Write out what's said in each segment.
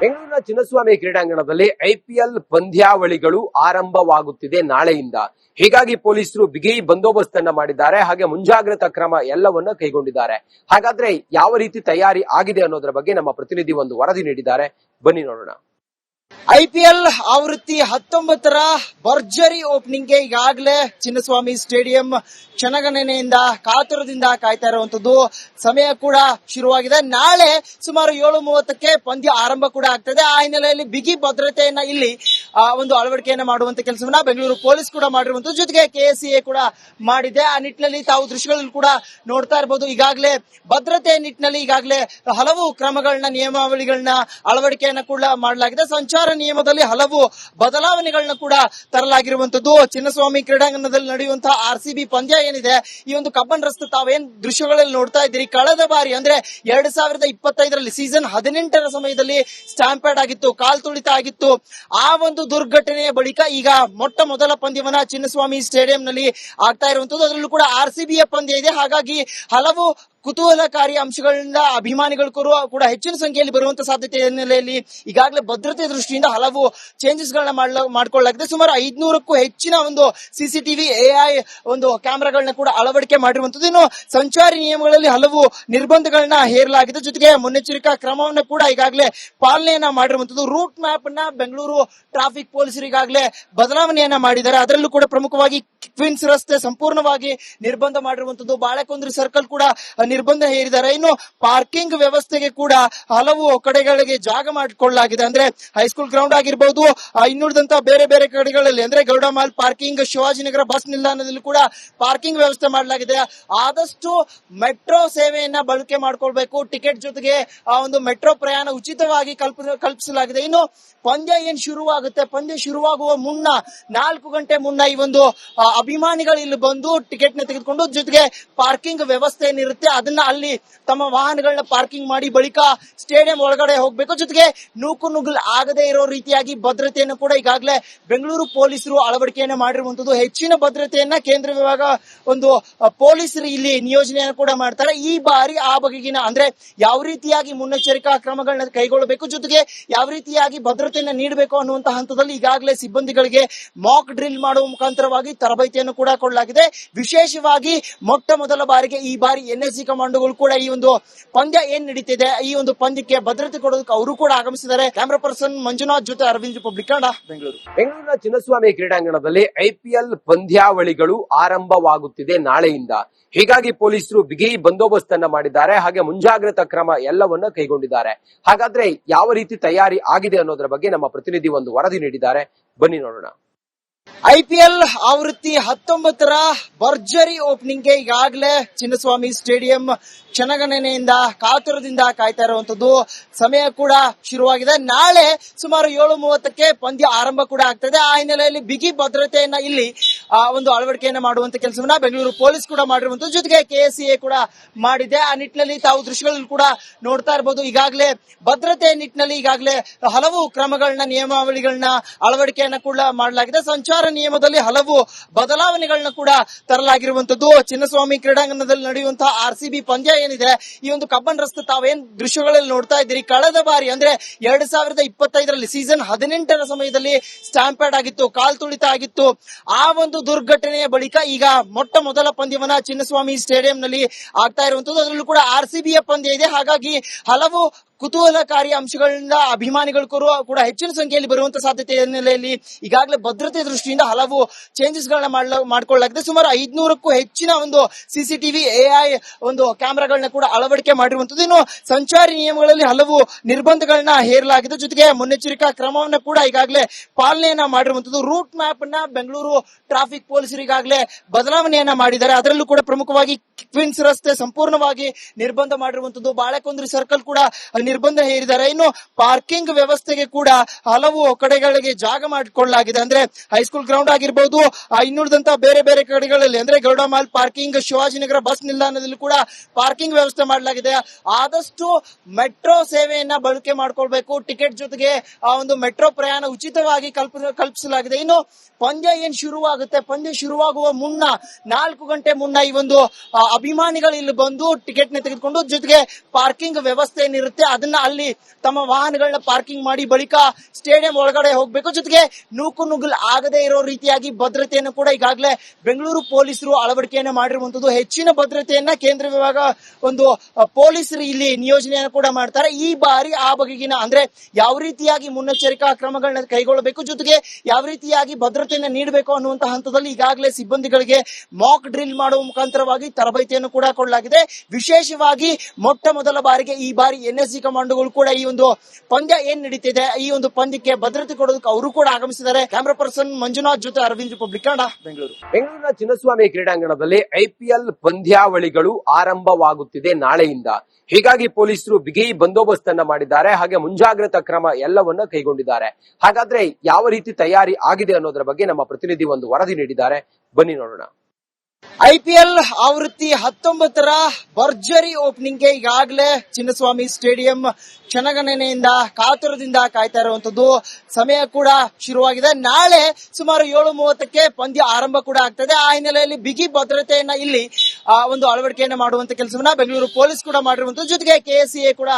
ಬೆಂಗಳೂರಿನ ಚಿನ್ನಸ್ವಾಮಿ ಕ್ರೀಡಾಂಗಣದಲ್ಲಿ ಐಪಿಎಲ್ ಪಂದ್ಯಾವಳಿಗಳು ಆರಂಭವಾಗುತ್ತಿದೆ ನಾಳೆಯಿಂದ. ಹೀಗಾಗಿ ಪೊಲೀಸರು ಬಿಗಿ ಬಂದೋಬಸ್ತ್ ಅನ್ನ ಮಾಡಿದ್ದಾರೆ, ಹಾಗೆ ಮುಂಜಾಗ್ರತಾ ಕ್ರಮ ಎಲ್ಲವನ್ನ ಕೈಗೊಂಡಿದ್ದಾರೆ. ಹಾಗಾದ್ರೆ ಯಾವ ರೀತಿ ತಯಾರಿ ಆಗಿದೆ ಅನ್ನೋದರ ಬಗ್ಗೆ ನಮ್ಮ ಪ್ರತಿನಿಧಿ ಒಂದು ವರದಿ ನೀಡಿದ್ದಾರೆ, ಬನ್ನಿ ನೋಡೋಣ. ಐಪಿಎಲ್ ಆವೃತ್ತಿ 19ರ ಭರ್ಜರಿ ಓಪನಿಂಗ್ಗೆ ಈಗಾಗಲೇ ಚಿನ್ನಸ್ವಾಮಿ ಸ್ಟೇಡಿಯಂ ಕ್ಷಣಗಣನೆಯಿಂದ ಕಾತುರದಿಂದ ಕಾಯ್ತಾ ಇರುವಂತದ್ದು. ಸಮಯ ಕೂಡ ಶುರುವಾಗಿದೆ. ನಾಳೆ ಸುಮಾರು 7:30ಕ್ಕೆ ಪಂದ್ಯ ಆರಂಭ ಕೂಡ ಆಗ್ತದೆ. ಆ ಹಿನ್ನೆಲೆಯಲ್ಲಿ ಬಿಗಿ ಭದ್ರತೆಯನ್ನ ಇಲ್ಲಿ ಒಂದು ಅಳವಡಿಕೆಯನ್ನ ಮಾಡುವಂತ ಕೆಲಸವನ್ನ ಬೆಂಗಳೂರು ಪೊಲೀಸ್ ಕೂಡ ಮಾಡಿರುವಂತದ್ದು, ಜೊತೆಗೆ ಕೆಎಸ್ಸಿಎ ಕೂಡ ಮಾಡಿದೆ. ಆ ನಿಟ್ಟಿನಲ್ಲಿ ತಾವು ದೃಶ್ಯಗಳಲ್ಲಿ ಕೂಡ ನೋಡ್ತಾ ಇರಬಹುದು. ಈಗಾಗಲೇ ಭದ್ರತೆ ನಿಟ್ಟಿನಲ್ಲಿ ಈಗಾಗಲೇ ಹಲವು ಕ್ರಮಗಳನ್ನ, ನಿಯಮಾವಳಿಗಳನ್ನ ಅಳವಡಿಕೆಯನ್ನ ಕೂಡ ಮಾಡಲಾಗಿದೆ. ಸಂಚಾರ ನಿಯಮದಲ್ಲಿ ಹಲವು ಬದಲಾವಣೆಗಳನ್ನ ಕೂಡ ತರಲಾಗಿರುವಂತದ್ದು. ಚಿನ್ನಸ್ವಾಮಿ ಕ್ರೀಡಾಂಗಣದಲ್ಲಿ ನಡೆಯುವಂತಹ ಆರ್ಸಿಬಿ ಪಂದ್ಯ ಏನಿದೆ, ಈ ಒಂದು ಕಬ್ಬನ್ ರಸ್ತೆ ತಾವೇನ್ ದೃಶ್ಯಗಳಲ್ಲಿ ನೋಡ್ತಾ ಇದ್ದೀರಿ, ಕಳೆದ ಬಾರಿ ಅಂದ್ರೆ 2025ರಲ್ಲಿ ಸೀಸನ್ 18ರ ಸಮಯದಲ್ಲಿ ಸ್ಟಾಂಪೇಡ್ ಆಗಿತ್ತು, ಕಾಲ್ ತುಳಿತ ಆಗಿತ್ತು. ಆ ಒಂದು ದುರ್ಘಟನೆಯ ಬಳಿಕ ಈಗ ಮೊಟ್ಟ ಮೊದಲ ಪಂದ್ಯವನ್ನ ಚಿನ್ನಸ್ವಾಮಿ ಸ್ಟೇಡಿಯಂನಲ್ಲಿ ಆಗ್ತಾ ಇರುವಂತದ್ದು. ಅದರಲ್ಲೂ ಕೂಡ ಆರ್ಸಿಬಿಯ ಪಂದ್ಯ ಇದೆ. ಹಾಗಾಗಿ ಹಲವು ಕುತೂಹಲಕಾರಿ ಅಂಶಗಳಿಂದ ಅಭಿಮಾನಿಗಳು ಕೂಡ ಹೆಚ್ಚಿನ ಸಂಖ್ಯೆಯಲ್ಲಿ ಬರುವಂತಹ ಸಾಧ್ಯತೆ ಹಿನ್ನೆಲೆಯಲ್ಲಿ ಈಗಾಗಲೇ ಭದ್ರತೆ ದೃಷ್ಟಿಯಿಂದ ಹಲವು ಚೇಂಜಸ್ ಗಳನ್ನ ಮಾಡಿಕೊಳ್ಳಲಾಗಿದೆ. ಸುಮಾರು 500ಕ್ಕೂ ಹೆಚ್ಚಿನ ಒಂದು ಸಿಸಿಟಿವಿ, ಎಐ ಒಂದು ಕ್ಯಾಮೆರಾಗಳನ್ನ ಕೂಡ ಅಳವಡಿಕೆ ಮಾಡಿರುವಂತದ್ದು. ಇನ್ನು ಸಂಚಾರಿ ನಿಯಮಗಳಲ್ಲಿ ಹಲವು ನಿರ್ಬಂಧಗಳನ್ನ ಹೇರಲಾಗಿದೆ. ಜೊತೆಗೆ ಮುನ್ನೆಚ್ಚರಿಕಾ ಕ್ರಮವನ್ನು ಕೂಡ ಈಗಾಗಲೇ ಪಾಲನೆಯನ್ನ ಮಾಡಿರುವಂತದ್ದು. ರೂಟ್ ಮ್ಯಾಪ್ ಅನ್ನ ಬೆಂಗಳೂರು ಟ್ರಾಫಿಕ್ ಪೊಲೀಸರು ಈಗಾಗಲೇ ಬದಲಾವಣೆಯನ್ನ ಮಾಡಿದ್ದಾರೆ. ಅದರಲ್ಲೂ ಕೂಡ ಪ್ರಮುಖವಾಗಿ ಕ್ವೀನ್ಸ್ ರಸ್ತೆ ಸಂಪೂರ್ಣವಾಗಿ ನಿರ್ಬಂಧ ಮಾಡಿರುವಂತದ್ದು. ಬಾಳೆಕೊಂದ್ರಿ ಸರ್ಕಲ್ ಕೂಡ ನಿರ್ಬಂಧ ಹೇರಿದ್ದಾರೆ. ಇನ್ನು ಪಾರ್ಕಿಂಗ್ ವ್ಯವಸ್ಥೆಗೆ ಕೂಡ ಹಲವು ಕಡೆಗಳಿಗೆ ಜಾಗ ಮಾಡಿಕೊಳ್ಳಲಾಗಿದೆ. ಅಂದ್ರೆ ಹೈಸ್ಕೂಲ್ ಗ್ರೌಂಡ್ ಆಗಿರಬಹುದು, ಇನ್ನುಳಿದಂತಹ ಬೇರೆ ಬೇರೆ ಕಡೆಗಳಲ್ಲಿ ಅಂದ್ರೆ Gowda mall parking, Shivajinagar bus ನಿಲ್ದಾಣದಲ್ಲಿ ಕೂಡ ಪಾರ್ಕಿಂಗ್ ವ್ಯವಸ್ಥೆ ಮಾಡಲಾಗಿದೆ. ಆದಷ್ಟು ಮೆಟ್ರೋ ಸೇವೆಯನ್ನ ಬಳಕೆ ಮಾಡಿಕೊಳ್ಬೇಕು. ಟಿಕೆಟ್ ಜೊತೆಗೆ ಆ ಒಂದು ಮೆಟ್ರೋ ಪ್ರಯಾಣ ಉಚಿತವಾಗಿ ಕಲ್ಪಿಸಲಾಗಿದೆ. ಇನ್ನು ಪಂದ್ಯ ಏನ್ ಶುರುವಾಗುತ್ತೆ, ಪಂದ್ಯ ಶುರುವಾಗುವ ಮುನ್ನ 4 ಗಂಟೆ ಮುನ್ನ ಈ ಒಂದು ಅಭಿಮಾನಿಗಳು ಇಲ್ಲಿ ಬಂದು ಟಿಕೆಟ್ ನ ತೆಗೆದುಕೊಂಡು, ಜೊತೆಗೆ ಪಾರ್ಕಿಂಗ್ ವ್ಯವಸ್ಥೆ ಏನಿರುತ್ತೆ ಅದನ್ನ ಅಲ್ಲಿ ತಮ್ಮ ವಾಹನಗಳನ್ನ ಪಾರ್ಕಿಂಗ್ ಮಾಡಿ ಬಳಿಕ ಸ್ಟೇಡಿಯಂ ಒಳಗಡೆ ಹೋಗ್ಬೇಕು. ಜೊತೆಗೆ ನೂಕುನುಗ್ಗಲ್ ಆಗದೇ ಇರೋ ರೀತಿಯಾಗಿ ಭದ್ರತೆಯನ್ನು ಕೂಡ ಈಗಾಗಲೇ ಬೆಂಗಳೂರು ಪೊಲೀಸರು ಅಳವಡಿಕೆಯನ್ನ ಮಾಡಿರುವಂತದ್ದು. ಹೆಚ್ಚಿನ ಭದ್ರತೆಯನ್ನ ಕೇಂದ್ರ ವಿಭಾಗ ಒಂದು ಪೊಲೀಸರು ಇಲ್ಲಿ ನಿಯೋಜನೆಯನ್ನು ಕೂಡ ಮಾಡ್ತಾರೆ. ಈ ಬಾರಿ ಆ ಬಗೆಗಿನ ಅಂದ್ರೆ ಯಾವ ರೀತಿಯಾಗಿ ಮುನ್ನೆಚ್ಚರಿಕಾ ಕ್ರಮಗಳನ್ನ ಕೈಗೊಳ್ಳಬೇಕು, ಜೊತೆಗೆ ಯಾವ ರೀತಿಯಾಗಿ ಭದ್ರತೆಯನ್ನ ನೀಡಬೇಕು ಅನ್ನುವಂತ ಹಂತದಲ್ಲಿ ಈಗಾಗಲೇ ಸಿಬ್ಬಂದಿಗಳಿಗೆ ಮಾಕ್ ಡ್ರಿಲ್ ಮಾಡುವ ಮುಖಾಂತರವಾಗಿ ತರಬೇತಿಯನ್ನು ಕೂಡ ಕೊಡಲಾಗಿದೆ. ವಿಶೇಷವಾಗಿ ಮೊಟ್ಟ ಮೊದಲ ಬಾರಿಗೆ ಈ ಬಾರಿ ಎನ್ಎಸ್ಸಿ ಕಮಾಂಡೋಗಳು ಕೂಡ ಈ ಒಂದು ಪಂದ್ಯ ಏನ್ ನಡೀತಿದೆ ಈ ಒಂದು ಪಂದ್ಯಕ್ಕೆ ಭದ್ರತೆ ಕೊಡೋದಕ್ಕೆ ಅವರು ಕೂಡ ಆಗಮಿಸಿದ್ದಾರೆ. ಕ್ಯಾಮರಾ ಪರ್ಸನ್ ಮಂಜುನಾಥ್ ಜೊತೆ ಅರವಿಂದ್, ರಿಪಬ್ಲಿಕ್ ಕನ್ನಡ, ಬೆಂಗಳೂರು. ಬೆಂಗಳೂರಿನ ಚಿನ್ನಸ್ವಾಮಿ ಕ್ರೀಡಾಂಗಣದಲ್ಲಿ ಐಪಿಎಲ್ ಪಂದ್ಯಾವಳಿಗಳು ಆರಂಭವಾಗುತ್ತಿದೆ ನಾಳೆಯಿಂದ. ಹೀಗಾಗಿ ಪೊಲೀಸರು ಬಿಗಿ ಬಂದೋಬಸ್ತ್ ಅನ್ನ ಮಾಡಿದ್ದಾರೆ, ಹಾಗೆ ಮುಂಜಾಗ್ರತಾ ಕ್ರಮ ಎಲ್ಲವನ್ನ ಕೈಗೊಂಡಿದ್ದಾರೆ. ಹಾಗಾದ್ರೆ ಯಾವ ರೀತಿ ತಯಾರಿ ಆಗಿದೆ ಅನ್ನೋದರ ಬಗ್ಗೆ ನಮ್ಮ ಪ್ರತಿನಿಧಿ ಒಂದು ವರದಿ ನೀಡಿದ್ದಾರೆ, ಬನ್ನಿ ನೋಡೋಣ. ಐಪಿಎಲ್ ಆವೃತ್ತಿ 19ರ ಭರ್ಜರಿ ಓಪನಿಂಗ್ಗೆ ಈಗಾಗಲೇ ಚಿನ್ನಸ್ವಾಮಿ ಸ್ಟೇಡಿಯಂ ಕ್ಷಣಗಣನೆಯಿಂದ ಕಾತುರದಿಂದ ಕಾಯ್ತಾ ಇರುವಂತದ್ದು. ಸಮಯ ಕೂಡ ಶುರುವಾಗಿದೆ. ನಾಳೆ ಸುಮಾರು 7:30ಕ್ಕೆ ಪಂದ್ಯ ಆರಂಭ ಕೂಡ ಆಗ್ತದೆ. ಆ ಹಿನ್ನೆಲೆಯಲ್ಲಿ ಬಿಗಿ ಭದ್ರತೆಯನ್ನ ಇಲ್ಲಿ ಒಂದು ಅಳವಡಿಕೆಯನ್ನ ಮಾಡುವಂತ ಕೆಲಸವನ್ನ ಬೆಂಗಳೂರು ಪೊಲೀಸ್ ಕೂಡ ಮಾಡಿರುವಂತದ್ದು, ಜೊತೆಗೆ ಕೆಎಸ್ಸಿಎ ಕೂಡ ಮಾಡಿದೆ. ಆ ನಿಟ್ಟಿನಲ್ಲಿ ತಾವು ದೃಶ್ಯಗಳಲ್ಲಿ ಕೂಡ ನೋಡ್ತಾ ಇರಬಹುದು. ಈಗಾಗಲೇ ಭದ್ರತೆ ನಿಟ್ಟಿನಲ್ಲಿ ಈಗಾಗಲೇ ಹಲವು ಕ್ರಮಗಳನ್ನ, ನಿಯಮಾವಳಿಗಳನ್ನ ಅಳವಡಿಕೆಯನ್ನ ಕೂಡ ಮಾಡಲಾಗಿದೆ. ಸಂಚಾರ ನಿಯಮದಲ್ಲಿ ಹಲವು ಬದಲಾವಣೆಗಳನ್ನ ಕೂಡ ತರಲಾಗಿರುವಂತದ್ದು. ಚಿನ್ನಸ್ವಾಮಿ ಕ್ರೀಡಾಂಗಣದಲ್ಲಿ ನಡೆಯುವಂತಹ ಆರ್ಸಿಬಿ ಪಂದ್ಯ ಏನಿದೆ, ಈ ಒಂದು ಕಬ್ಬನ್ ರಸ್ತೆ ತಾವೇನ್ ದೃಶ್ಯಗಳಲ್ಲಿ ನೋಡ್ತಾ ಇದ್ದೀರಿ, ಕಳೆದ ಬಾರಿ ಅಂದ್ರೆ 2025ರಲ್ಲಿ ಸೀಸನ್ 18ರ ಸಮಯದಲ್ಲಿ ಸ್ಟಾಂಪೇಡ್ ಆಗಿತ್ತು, ಕಾಲ್ ತುಳಿತ ಆಗಿತ್ತು. ಆ ಒಂದು ದುರ್ಘಟನೆಯ ಬಳಿಕ ಈಗ ಮೊಟ್ಟ ಮೊದಲ ಪಂದ್ಯವನ್ನ ಚಿನ್ನಸ್ವಾಮಿ ಸ್ಟೇಡಿಯಂನಲ್ಲಿ ಆಗ್ತಾ ಇರುವಂತದ್ದು. ಅದರಲ್ಲೂ ಕೂಡ ಆರ್ಸಿಬಿಯ ಪಂದ್ಯ ಇದೆ. ಹಾಗಾಗಿ ಹಲವು ಕುತೂಹಲಕಾರಿ ಅಂಶಗಳಿಂದ ಅಭಿಮಾನಿಗಳು ಕೂಡ ಹೆಚ್ಚಿನ ಸಂಖ್ಯೆಯಲ್ಲಿ ಬರುವಂತಹ ಸಾಧ್ಯತೆ ಹಿನ್ನೆಲೆಯಲ್ಲಿ ಈಗಾಗಲೇ ಭದ್ರತೆ ದೃಷ್ಟಿಯಿಂದ ಹಲವು ಚೇಂಜಸ್ ಗಳನ್ನ ಮಾಡಿಕೊಳ್ಳಲಾಗಿದೆ. ಸುಮಾರು 500ಕ್ಕೂ ಹೆಚ್ಚಿನ ಒಂದು ಸಿಸಿಟಿವಿ, ಎಐ ಒಂದು ಕ್ಯಾಮೆರಾಗಳನ್ನ ಕೂಡ ಅಳವಡಿಕೆ ಮಾಡಿರುವಂತದ್ದು. ಇನ್ನು ಸಂಚಾರಿ ನಿಯಮಗಳಲ್ಲಿ ಹಲವು ನಿರ್ಬಂಧಗಳನ್ನ ಹೇರಲಾಗಿದೆ. ಜೊತೆಗೆ ಮುನ್ನೆಚ್ಚರಿಕಾ ಕ್ರಮವನ್ನು ಕೂಡ ಈಗಾಗಲೇ ಪಾಲನೆಯನ್ನ ಮಾಡಿರುವಂತದ್ದು. ರೂಟ್ ಮ್ಯಾಪ್ ಅನ್ನ ಬೆಂಗಳೂರು ಟ್ರಾಫಿಕ್ ಪೊಲೀಸರು ಈಗಾಗಲೇ ಬದಲಾವಣೆಯನ್ನ ಮಾಡಿದ್ದಾರೆ. ಅದರಲ್ಲೂ ಕೂಡ ಪ್ರಮುಖವಾಗಿ ಕ್ವೀನ್ಸ್ ರಸ್ತೆ ಸಂಪೂರ್ಣವಾಗಿ ನಿರ್ಬಂಧ ಮಾಡಿರುವಂತದ್ದು. ಬಾಳೆಕೊಂದ್ರಿ ಸರ್ಕಲ್ ಕೂಡ ನಿರ್ಬಂಧ ಹೇರಿದ್ದಾರೆ. ಇನ್ನು ಪಾರ್ಕಿಂಗ್ ವ್ಯವಸ್ಥೆಗೆ ಕೂಡ ಹಲವು ಕಡೆಗಳಿಗೆ ಜಾಗ ಮಾಡಿಕೊಳ್ಳಲಾಗಿದೆ. ಅಂದ್ರೆ ಹೈಸ್ಕೂಲ್ ಗ್ರೌಂಡ್ ಆಗಿರಬಹುದು, ಇನ್ನುಳಿದಂತಹ ಬೇರೆ ಬೇರೆ ಕಡೆಗಳಲ್ಲಿ ಅಂದ್ರೆ Gowda mall parking, Shivajinagar bus ನಿಲ್ದಾಣದಲ್ಲಿ ಕೂಡ ಪಾರ್ಕಿಂಗ್ ವ್ಯವಸ್ಥೆ ಮಾಡಲಾಗಿದೆ. ಆದಷ್ಟು ಮೆಟ್ರೋ ಸೇವೆಯನ್ನ ಬಳಕೆ ಮಾಡಿಕೊಳ್ಬೇಕು. ಟಿಕೆಟ್ ಜೊತೆಗೆ ಆ ಒಂದು ಮೆಟ್ರೋ ಪ್ರಯಾಣ ಉಚಿತವಾಗಿ ಕಲ್ಪಿಸಲಾಗಿದೆ. ಇನ್ನು ಪಂದ್ಯ ಏನ್ ಶುರುವಾಗುತ್ತೆ, ಪಂದ್ಯ ಶುರುವಾಗುವ ಮುನ್ನ 4 ಗಂಟೆ ಮುನ್ನ ಈ ಒಂದು ಅಭಿಮಾನಿಗಳು ಇಲ್ಲಿ ಬಂದು ಟಿಕೆಟ್ ನ ತೆಗೆದುಕೊಂಡು, ಜೊತೆಗೆ ಪಾರ್ಕಿಂಗ್ ವ್ಯವಸ್ಥೆ ಏನಿರುತ್ತೆ ಅದನ್ನ ಅಲ್ಲಿ ತಮ್ಮ ವಾಹನಗಳನ್ನ ಪಾರ್ಕಿಂಗ್ ಮಾಡಿ ಬಳಿಕ ಸ್ಟೇಡಿಯಂ ಒಳಗಡೆ ಹೋಗ್ಬೇಕು. ಜೊತೆಗೆ ನೂಕು ನುಗ್ಗಲ್ ಆಗದೆ ಇರೋ ರೀತಿಯಾಗಿ ಭದ್ರತೆಯನ್ನು ಕೂಡ ಈಗಾಗಲೇ ಬೆಂಗಳೂರು ಪೊಲೀಸರು ಅಳವಡಿಕೆಯನ್ನು ಮಾಡಿರುವಂತದ್ದು. ಹೆಚ್ಚಿನ ಭದ್ರತೆಯನ್ನ ಕೇಂದ್ರ ವಿಭಾಗ ಒಂದು ಪೊಲೀಸರು ಇಲ್ಲಿ ನಿಯೋಜನೆಯನ್ನು ಕೂಡ ಮಾಡ್ತಾರೆ. ಈ ಬಾರಿ ಆ ಬಗೆಗಿನ ಅಂದ್ರೆ ಯಾವ ರೀತಿಯಾಗಿ ಮುನ್ನೆಚ್ಚರಿಕಾ ಕ್ರಮಗಳನ್ನ ಕೈಗೊಳ್ಳಬೇಕು, ಜೊತೆಗೆ ಯಾವ ರೀತಿಯಾಗಿ ಭದ್ರತೆಯನ್ನು ನೀಡಬೇಕು ಅನ್ನುವಂತಹ ಹಂತದಲ್ಲಿ ಈಗಾಗಲೇ ಸಿಬ್ಬಂದಿಗಳಿಗೆ ಮಾಕ್ ಡ್ರಿಲ್ ಮಾಡುವ ಮುಖಾಂತರವಾಗಿ ತರಬೇತಿಯನ್ನು ಕೂಡ ಕೊಡಲಾಗಿದೆ. ವಿಶೇಷವಾಗಿ ಮೊಟ್ಟ ಮೊದಲ ಬಾರಿಗೆ ಈ ಬಾರಿ NSG ಕಮಾಂಡೋಗಳು ಕೂಡ ಈ ಒಂದು ಪಂದ್ಯ ಏನ್ ನಡೀತಿದೆ ಈ ಒಂದು ಪಂದ್ಯಕ್ಕೆ ಭದ್ರತೆ ಕೊಡೋದಕ್ಕೆ ಅವರು ಕೂಡ ಆಗಮಿಸಿದ್ದಾರೆ. ಕ್ಯಾಮರಾ ಪರ್ಸನ್ ಮಂಜುನಾಥ್ ಜೊತೆ ಅರವಿಂದ್, ರಿಪಬ್ಲಿಕ್ ಕನ್ನಡ, ಬೆಂಗಳೂರು. ಬೆಂಗಳೂರಿನ ಚಿನ್ನಸ್ವಾಮಿ ಕ್ರೀಡಾಂಗಣದಲ್ಲಿ IPL ಪಂದ್ಯಾವಳಿಗಳು ಆರಂಭವಾಗುತ್ತಿದೆ ನಾಳೆಯಿಂದ. ಹೀಗಾಗಿ ಪೊಲೀಸರು ಬಿಗಿ ಬಂದೋಬಸ್ತ್ ಅನ್ನ ಮಾಡಿದ್ದಾರೆ, ಹಾಗೆ ಮುಂಜಾಗ್ರತಾ ಕ್ರಮ ಎಲ್ಲವನ್ನ ಕೈಗೊಂಡಿದ್ದಾರೆ. ಹಾಗಾದ್ರೆ ಯಾವ ರೀತಿ ತಯಾರಿ ಆಗಿದೆ ಅನ್ನೋದ್ರ ಬಗ್ಗೆ ನಮ್ಮ ಪ್ರತಿನಿಧಿ ಒಂದು ವರದಿ ನೀಡಿದ್ದಾರೆ, ಬನ್ನಿ ನೋಡೋಣ. IPL ಆವೃತ್ತಿ 19ರ ಭರ್ಜರಿ ಓಪನಿಂಗ್ಗೆ ಈಗಾಗಲೇ ಚಿನ್ನಸ್ವಾಮಿ ಸ್ಟೇಡಿಯಂ ಕ್ಷಣಗಣನೆಯಿಂದ ಕಾತುರದಿಂದ ಕಾಯ್ತಾ ಇರುವಂತದ್ದು. ಸಮಯ ಕೂಡ ಶುರುವಾಗಿದೆ. ನಾಳೆ ಸುಮಾರು 7:30ಕ್ಕೆ ಪಂದ್ಯ ಆರಂಭ ಕೂಡ ಆಗ್ತದೆ. ಆ ಹಿನ್ನೆಲೆಯಲ್ಲಿ ಬಿಗಿ ಭದ್ರತೆಯನ್ನ ಇಲ್ಲಿ ಒಂದು ಅಳವಡಿಕೆಯನ್ನ ಮಾಡುವಂತ ಕೆಲಸವನ್ನ ಬೆಂಗಳೂರು ಪೊಲೀಸ್ ಕೂಡ ಮಾಡಿರುವಂತದ್ದು, ಜೊತೆಗೆ KSCA ಕೂಡ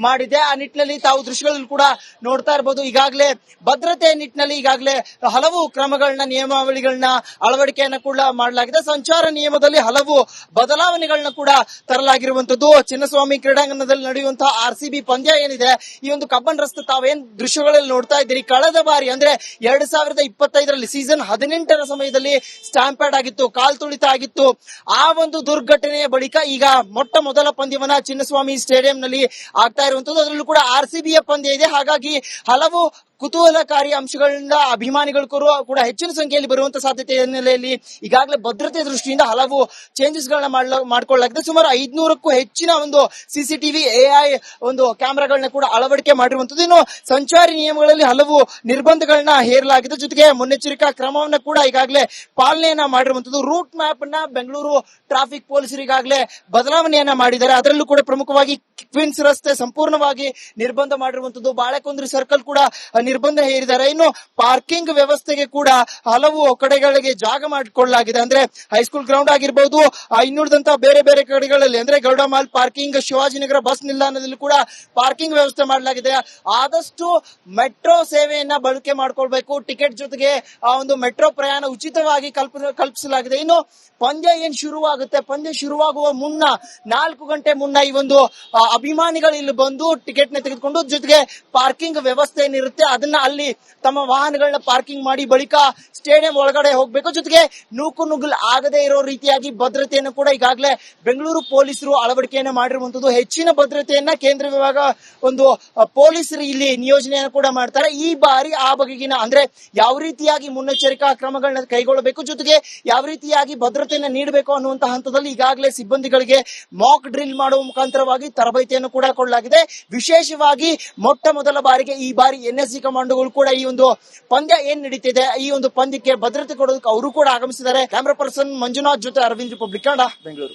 ಮಾಡಿದೆ. ಆ ನಿಟ್ಟಿನಲ್ಲಿ ತಾವು ದೃಶ್ಯಗಳಲ್ಲಿ ಕೂಡ ನೋಡ್ತಾ ಇರಬಹುದು. ಈಗಾಗಲೇ ಭದ್ರತೆ ನಿಟ್ಟಿನಲ್ಲಿ ಈಗಾಗಲೇ ಹಲವು ಕ್ರಮಗಳನ್ನ, ನಿಯಮಾವಳಿಗಳನ್ನ ಅಳವಡಿಕೆಯನ್ನ ಕೂಡ ಮಾಡಲಾಗಿದೆ. ಸಂಚಾರ ನಿಯಮದಲ್ಲಿ ಹಲವು ಬದಲಾವಣೆಗಳನ್ನ ಕೂಡ ತರಲಾಗಿರುವಂತದ್ದು. ಚಿನ್ನಸ್ವಾಮಿ ಕ್ರೀಡಾಂಗಣದಲ್ಲಿ ನಡೆಯುವಂತಹ RCB ಪಂದ್ಯ ಏನಿದೆ, ಈ ಒಂದು ಕಬ್ಬನ್ ರಸ್ತೆ ತಾವೇನ್ ದೃಶ್ಯಗಳಲ್ಲಿ ನೋಡ್ತಾ ಇದ್ದೀರಿ, ಕಳೆದ ಬಾರಿ ಅಂದ್ರೆ 2025ರಲ್ಲಿ ಸೀಸನ್ 18ರ ಸಮಯದಲ್ಲಿ ಸ್ಟಾಂಪೇಡ್ ಆಗಿತ್ತು, ಕಾಲ್ ತುಳಿತ ಆಗಿತ್ತು. ಆ ಒಂದು ದುರ್ಘಟನೆಯ ಬಳಿಕ ಈಗ ಮೊಟ್ಟ ಮೊದಲ ಪಂದ್ಯವನ್ನ ಚಿನ್ನಸ್ವಾಮಿ ಸ್ಟೇಡಿಯಂನಲ್ಲಿ ಆಗ್ತಾ ಇರುವಂತದ್ದು. ಅದರಲ್ಲೂ ಕೂಡ RCBಯ ಪಂದ್ಯ ಇದೆ. ಹಾಗಾಗಿ ಹಲವು ಕುತೂಹಲಕಾರಿ ಅಂಶಗಳಿಂದ ಅಭಿಮಾನಿಗಳು ಕೂಡ ಹೆಚ್ಚಿನ ಸಂಖ್ಯೆಯಲ್ಲಿ ಬರುವಂತಹ ಸಾಧ್ಯತೆ ಹಿನ್ನೆಲೆಯಲ್ಲಿ ಈಗಾಗಲೇ ಭದ್ರತೆ ದೃಷ್ಟಿಯಿಂದ ಹಲವು ಚೇಂಜಸ್ ಗಳನ್ನ ಮಾಡಿಕೊಳ್ಳಲಾಗಿದೆ. ಸುಮಾರು 500ಕ್ಕೂ ಹೆಚ್ಚಿನ ಒಂದು CCTV AI ಒಂದು ಕ್ಯಾಮೆರಾಗಳನ್ನ ಕೂಡ ಅಳವಡಿಕೆ ಮಾಡಿರುವಂತದ್ದು. ಇನ್ನು ಸಂಚಾರಿ ನಿಯಮಗಳಲ್ಲಿ ಹಲವು ನಿರ್ಬಂಧಗಳನ್ನ ಹೇರಲಾಗಿದೆ. ಜೊತೆಗೆ ಮುನ್ನೆಚ್ಚರಿಕಾ ಕ್ರಮವನ್ನ ಕೂಡ ಈಗಾಗಲೇ ಪಾಲನೆಯನ್ನ ಮಾಡಿರುವಂತದ್ದು. ರೂಟ್ ಮ್ಯಾಪ್ ಅನ್ನ ಬೆಂಗಳೂರು ಟ್ರಾಫಿಕ್ ಪೊಲೀಸರು ಈಗಾಗಲೇ ಬದಲಾವಣೆಯನ್ನ ಮಾಡಿದ್ದಾರೆ. ಅದರಲ್ಲೂ ಕೂಡ ಪ್ರಮುಖವಾಗಿ ಕ್ವೀನ್ಸ್ ರಸ್ತೆ ಸಂಪೂರ್ಣವಾಗಿ ನಿರ್ಬಂಧ ಮಾಡಿರುವಂತದ್ದು. ಬಾಳೆಕುಂದ್ರಿ ಸರ್ಕಲ್ ಕೂಡ ನಿರ್ಬಂಧ ಹೇರಿದ್ದಾರೆ. ಇನ್ನು ಪಾರ್ಕಿಂಗ್ ವ್ಯವಸ್ಥೆಗೆ ಕೂಡ ಹಲವು ಕಡೆಗಳಿಗೆ ಜಾಗ ಮಾಡಿಕೊಳ್ಳಲಾಗಿದೆ. ಅಂದ್ರೆ ಹೈಸ್ಕೂಲ್ ಗ್ರೌಂಡ್ ಆಗಿರಬಹುದು, ಇನ್ನುಳಿದಂತಹ ಬೇರೆ ಬೇರೆ ಕಡೆಗಳಲ್ಲಿ ಅಂದ್ರೆ Gowda mall parking, Shivajinagar bus ನಿಲ್ದಾಣದಲ್ಲಿ ಕೂಡ ಪಾರ್ಕಿಂಗ್ ವ್ಯವಸ್ಥೆ ಮಾಡಲಾಗಿದೆ. ಆದಷ್ಟು ಮೆಟ್ರೋ ಸೇವೆಯನ್ನ ಬಳಕೆ ಮಾಡಿಕೊಳ್ಬೇಕು. ಟಿಕೆಟ್ ಜೊತೆಗೆ ಆ ಒಂದು ಮೆಟ್ರೋ ಪ್ರಯಾಣ ಉಚಿತವಾಗಿ ಕಲ್ಪಿಸಲಾಗಿದೆ. ಇನ್ನು ಪಂದ್ಯ ಏನ್ ಶುರುವಾಗುತ್ತೆ, ಪಂದ್ಯ ಶುರುವಾಗುವ ಮುನ್ನ 4 ಗಂಟೆ ಮುನ್ನ ಈ ಒಂದು ಅಭಿಮಾನಿಗಳು ಇಲ್ಲಿ ಬಂದು ಟಿಕೆಟ್ ನ ತೆಗೆದುಕೊಂಡು, ಜೊತೆಗೆ ಪಾರ್ಕಿಂಗ್ ವ್ಯವಸ್ಥೆ ಏನಿರುತ್ತೆ ಅದನ್ನ ಅಲ್ಲಿ ತಮ್ಮ ವಾಹನಗಳನ್ನ ಪಾರ್ಕಿಂಗ್ ಮಾಡಿ ಬಳಿಕ ಸ್ಟೇಡಿಯಂ ಒಳಗಡೆ ಹೋಗ್ಬೇಕು. ಜೊತೆಗೆ ನೂಕು ನುಗ್ಗಲ್ ಆಗದೆ ಇರೋ ರೀತಿಯಾಗಿ ಭದ್ರತೆಯನ್ನು ಕೂಡ ಈಗಾಗಲೇ ಬೆಂಗಳೂರು ಪೊಲೀಸರು ಅಳವಡಿಕೆಯನ್ನ ಮಾಡಿರುವಂತದ್ದು. ಹೆಚ್ಚಿನ ಭದ್ರತೆಯನ್ನ ಕೇಂದ್ರ ವಿಭಾಗ ಒಂದು ಪೊಲೀಸರು ಇಲ್ಲಿ ನಿಯೋಜನೆಯನ್ನು ಕೂಡ ಮಾಡ್ತಾರೆ. ಈ ಬಾರಿ ಆ ಬಗೆಗಿನ ಅಂದ್ರೆ ಯಾವ ರೀತಿಯಾಗಿ ಮುನ್ನೆಚ್ಚರಿಕಾ ಕ್ರಮಗಳನ್ನ ಕೈಗೊಳ್ಳಬೇಕು, ಜೊತೆಗೆ ಯಾವ ರೀತಿಯಾಗಿ ಭದ್ರತೆಯನ್ನ ನೀಡಬೇಕು ಅನ್ನುವಂತಹ ಹಂತದಲ್ಲಿ ಈಗಾಗಲೇ ಸಿಬ್ಬಂದಿಗಳಿಗೆ ಮಾಕ್ ಡ್ರಿಲ್ ಮಾಡುವ ಮುಖಾಂತರವಾಗಿ ತರಬೇತಿಯನ್ನು ಕೂಡ ಕೊಡಲಾಗಿದೆ. ವಿಶೇಷವಾಗಿ ಮೊಟ್ಟ ಮೊದಲ ಬಾರಿಗೆ ಈ ಬಾರಿ NSG ಕಮಾಂಡೋಗಳು ಕೂಡ ಈ ಒಂದು ಪಂದ್ಯ ಏನ್ ನಡೀತಿದೆ ಈ ಒಂದು ಪಂದ್ಯಕ್ಕೆ ಭದ್ರತೆ ಕೊಡೋದಕ್ಕೆ ಅವರು ಕೂಡ ಆಗಮಿಸಿದ್ದಾರೆ. ಕ್ಯಾಮರಾ ಪರ್ಸನ್ ಮಂಜುನಾಥ್ ಜೊತೆ ಅರವಿಂದ್, ರಿಪಬ್ಲಿಕ್ ಕನ್ನಡ, ಬೆಂಗಳೂರು.